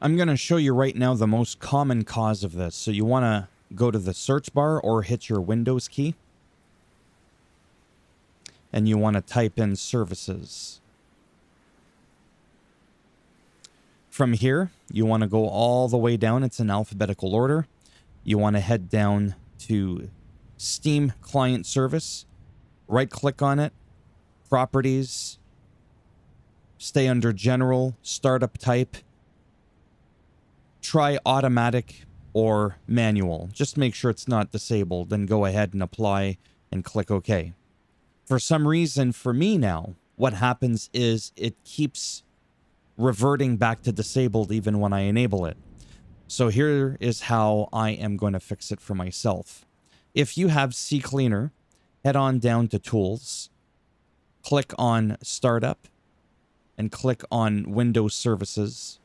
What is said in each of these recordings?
I'm going to show you right now the most common cause of this. So you want to go to the search bar or hit your Windows key. And you want to type in services. From here, you want to go all the way down. It's in alphabetical order. You want to head down to Steam Client Service. Right-click on it. Properties. Stay under General. Startup type. Try automatic or manual. Just make sure it's not disabled. Then go ahead and apply and click OK. For some reason, for me now, what happens is it keeps reverting back to disabled even when I enable it. So here is how I am going to fix it for myself. If you have CCleaner, head on down to Tools, click on Startup, and click on Windows Services.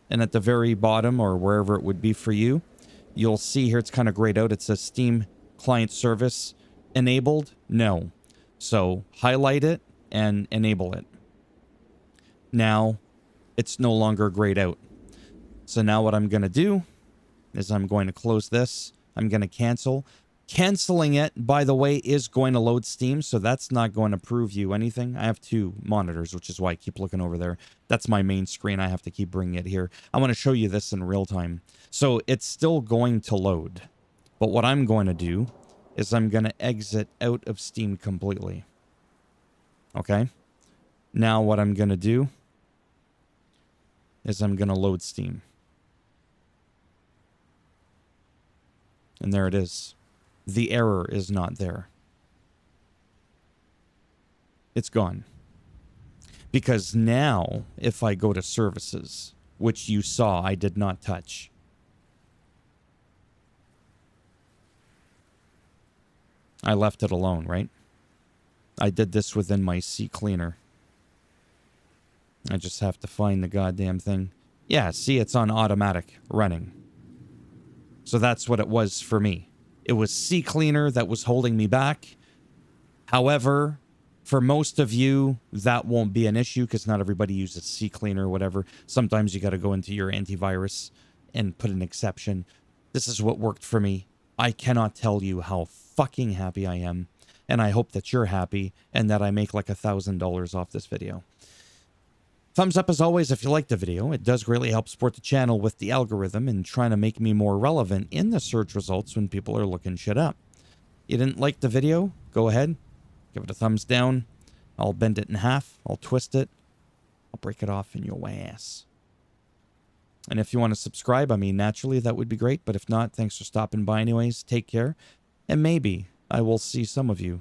And at the very bottom, or wherever it would be for you, you'll see here it's kind of grayed out. It says Steam Client Service enabled. No. So highlight it and enable it. Now it's no longer grayed out. So now what I'm going to do is I'm going to close this. I'm going to cancel. Canceling it, by the way, is going to load Steam, so that's not going to prove you anything. I have two monitors, which is why I keep looking over there. That's my main screen. I have to keep bringing it here. I want to show you this in real time. So it's still going to load. But what I'm going to do is I'm going to exit out of Steam completely. Okay? Now what I'm going to do is I'm going to load Steam. And there it is. The error is not there. It's gone. Because now, if I go to services, which you saw I did not touch, I left it alone, right? I did this within my CCleaner. I just have to find the goddamn thing. Yeah, see, it's on automatic running. So that's what it was for me. It was CCleaner that was holding me back. However, for most of you, that won't be an issue because not everybody uses CCleaner or whatever. Sometimes you got to go into your antivirus and put an exception. This is what worked for me. I cannot tell you how fucking happy I am. And I hope that you're happy and that I make like $1,000 off this video. Thumbs up as always if you liked the video. It does greatly help support the channel with the algorithm and trying to make me more relevant in the search results when people are looking shit up. You didn't like the video? Go ahead. Give it a thumbs down. I'll bend it in half. I'll twist it. I'll break it off in your ass. And if you want to subscribe, I mean, naturally, that would be great. But if not, thanks for stopping by anyways. Take care. And maybe I will see some of you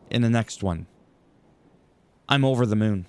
in the next one. I'm over the moon.